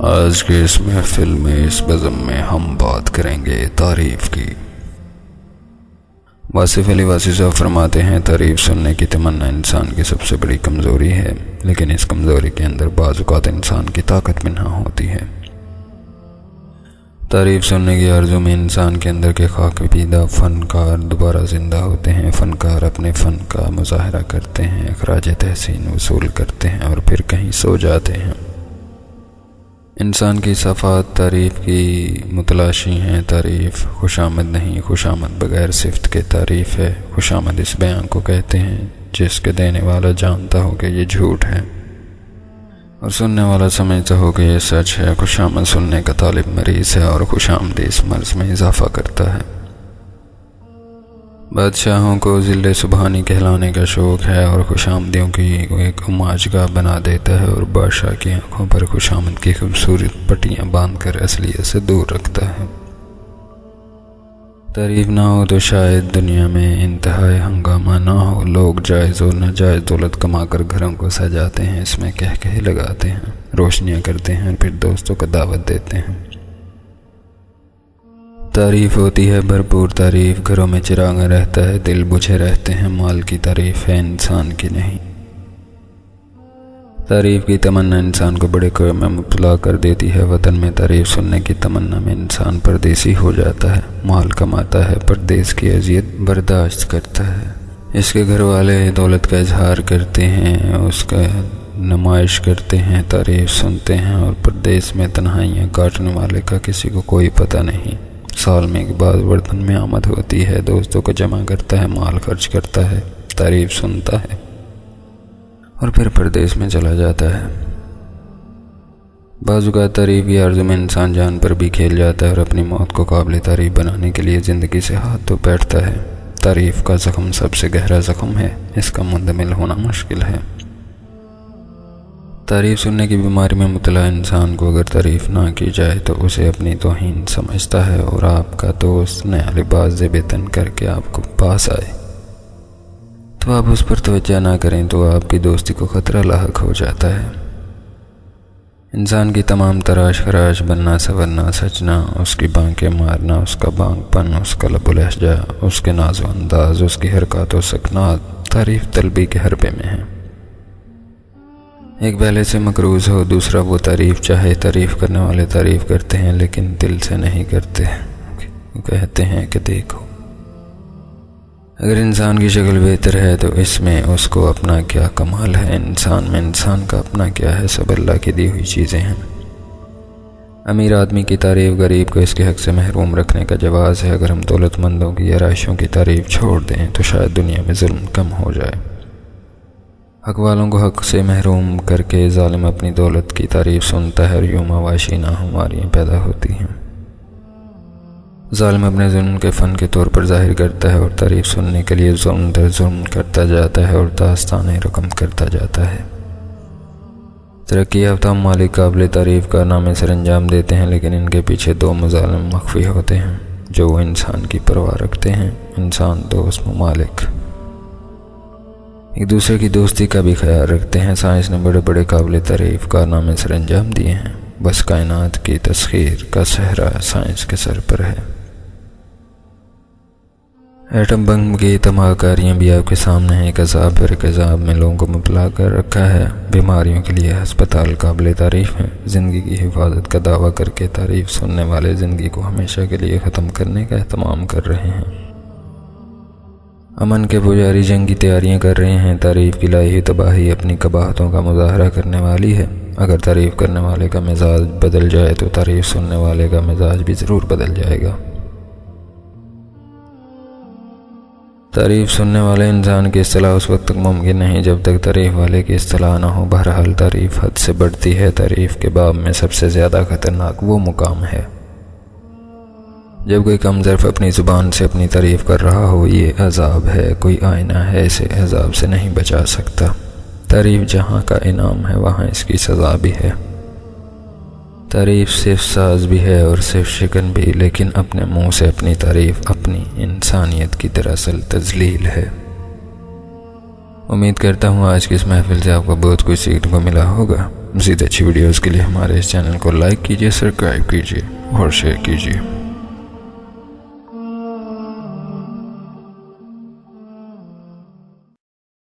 آج کے اس محفل میں اس بزم میں ہم بات کریں گے تعریف کی۔ واصف علی واصف صاحب فرماتے ہیں تعریف سننے کی تمنا انسان کی سب سے بڑی کمزوری ہے، لیکن اس کمزوری کے اندر بعض اوقات انسان کی طاقت بھی نہ ہوتی ہے۔ تعریف سننے کی آرزو میں انسان کے اندر کے خاک پیدہ فنکار دوبارہ زندہ ہوتے ہیں۔ فنکار اپنے فن کا مظاہرہ کرتے ہیں، اخراج تحسین وصول کرتے ہیں اور پھر کہیں سو جاتے ہیں۔ انسان کی صفات تعریف کی متلاشی ہیں۔ تعریف خوشامد نہیں، خوشامد بغیر صفت کے تعریف ہے۔ خوشامد اس بیان کو کہتے ہیں جس کے دینے والا جانتا ہو کہ یہ جھوٹ ہے اور سننے والا سمجھتا ہو کہ یہ سچ ہے۔ خوشامد سننے کا طالب مریض ہے اور خوشامد اس مرض میں اضافہ کرتا ہے۔ بادشاہوں کو ذل سبحانی کہلانے کا شوق ہے اور خوشامدیوں کی ایک اماجگاہ بنا دیتا ہے اور بادشاہ کی آنکھوں پر خوشامد کی خوبصورت پٹیاں باندھ کر اصلیت سے دور رکھتا ہے۔ تعریف نہ ہو تو شاید دنیا میں انتہائی ہنگامہ نہ ہو۔ لوگ جائز اور ناجائز دولت کما کر گھروں کو سجاتے ہیں، اس میں کہکہے لگاتے ہیں، روشنیاں کرتے ہیں اور پھر دوستوں کو دعوت دیتے ہیں۔ تعریف ہوتی ہے بھرپور تعریف، گھروں میں چراغاں رہتا ہے، دل بجھے رہتے ہیں۔ مال کی تعریف ہے، انسان کی نہیں۔ تعریف کی تمنا انسان کو بڑے کرم میں مبتلا کر دیتی ہے۔ وطن میں تعریف سننے کی تمنا میں انسان پردیسی ہو جاتا ہے، مال کماتا ہے، پردیس کی اذیت برداشت کرتا ہے۔ اس کے گھر والے دولت کا اظہار کرتے ہیں، اس کا نمائش کرتے ہیں، تعریف سنتے ہیں اور پردیس میں تنہائیاں کاٹنے والے کا کسی کو کوئی پتہ نہیں۔ سال میں ایک بار وطن میں آمد ہوتی ہے، دوستوں کو جمع کرتا ہے، مال خرچ کرتا ہے، تعریف سنتا ہے اور پھر پردیس میں چلا جاتا ہے۔ بعض اوقات تعریف کی آرزو میں انسان جان پر بھی کھیل جاتا ہے اور اپنی موت کو قابل تعریف بنانے کے لیے زندگی سے ہاتھ دھو بیٹھتا ہے۔ تعریف کا زخم سب سے گہرا زخم ہے، اس کا مندمل ہونا مشکل ہے۔ تعریف سننے کی بیماری میں مبتلا انسان کو اگر تعریف نہ کی جائے تو اسے اپنی توہین سمجھتا ہے اور آپ کا دوست نیا لباس زیب تن کر کے آپ کو پاس آئے تو آپ اس پر توجہ نہ کریں تو آپ کی دوستی کو خطرہ لاحق ہو جاتا ہے۔ انسان کی تمام تراش خراش، بننا سورنا، سچنا، اس کی بانکیں مارنا، اس کا بانک پن، اس کا لب و لہجہ، اس کے ناز و انداز، اس کی حرکات و سکنات تعریف طلبی کے حربے میں ہیں۔ ایک پہلے سے مقروض ہو، دوسرا وہ تعریف چاہے۔ تعریف کرنے والے تعریف کرتے ہیں لیکن دل سے نہیں کرتے، کہتے ہیں کہ دیکھو۔ اگر انسان کی شکل بہتر ہے تو اس میں اس کو اپنا کیا کمال ہے، انسان میں انسان کا اپنا کیا ہے، سب اللہ کی دی ہوئی چیزیں ہیں۔ امیر آدمی کی تعریف غریب کو اس کے حق سے محروم رکھنے کا جواز ہے۔ اگر ہم دولت مندوں کی آرائشوں کی تعریف چھوڑ دیں تو شاید دنیا میں ظلم کم ہو جائے۔ حق والوں کو حق سے محروم کر کے ظالم اپنی دولت کی تعریف سنتا ہے اور یوں مواشی ناہمواریاں پیدا ہوتی ہیں۔ ظالم اپنے ظلم کے فن کے طور پر ظاہر کرتا ہے اور تعریف سننے کے لیے ظلم در ظلم کرتا جاتا ہے اور داستانیں رقم کرتا جاتا ہے۔ ترقی یافتہ ممالک قابل تعریف کارنامے سر انجام دیتے ہیں لیکن ان کے پیچھے دو مظالم مخفی ہوتے ہیں جو وہ انسان کی پرواہ رکھتے ہیں۔ انسان دوست ممالک ایک دوسرے کی دوستی کا بھی خیال رکھتے ہیں۔ سائنس نے بڑے بڑے قابل تعریف کارنامے سر انجام دیے ہیں، بس کائنات کی تسخیر کا صحرا سائنس کے سر پر ہے۔ ایٹم بم کی تباہ کاریاں بھی آپ کے سامنے ہیں۔ ایک عذاب پر ایک عذاب میں لوگوں کو مبتلا کر رکھا ہے۔ بیماریوں کے لیے ہسپتال قابل تعریف ہیں۔ زندگی کی حفاظت کا دعویٰ کر کے تعریف سننے والے زندگی کو ہمیشہ کے لیے ختم کرنے کا اہتمام کر رہے ہیں۔ امن کے پجاری جنگی تیاریاں کر رہے ہیں۔ تعریف کی لائی ہوئی تباہی اپنی قباحتوں کا مظاہرہ کرنے والی ہے۔ اگر تعریف کرنے والے کا مزاج بدل جائے تو تعریف سننے والے کا مزاج بھی ضرور بدل جائے گا۔ تعریف سننے والے انسان کی اصطلاح اس وقت تک ممکن نہیں جب تک تعریف والے کی اصطلاح نہ ہو۔ بہرحال تعریف حد سے بڑھتی ہے۔ تعریف کے باب میں سب سے زیادہ خطرناک وہ مقام ہے جب کوئی کم ظرف اپنی زبان سے اپنی تعریف کر رہا ہو۔ یہ عذاب ہے، کوئی آئینہ ہے اسے عذاب سے نہیں بچا سکتا۔ تعریف جہاں کا انعام ہے وہاں اس کی سزا بھی ہے۔ تعریف صرف ساز بھی ہے اور صرف شکن بھی، لیکن اپنے منہ سے اپنی تعریف اپنی انسانیت کی دراصل تذلیل ہے۔ امید کرتا ہوں آج کی اس محفل سے آپ کو بہت کچھ سیکھنے کو ملا ہوگا۔ مزید اچھی ویڈیوز کے لیے ہمارے اس چینل کو لائک کیجیے، سبسکرائب کیجیے اور شیئر کیجیے۔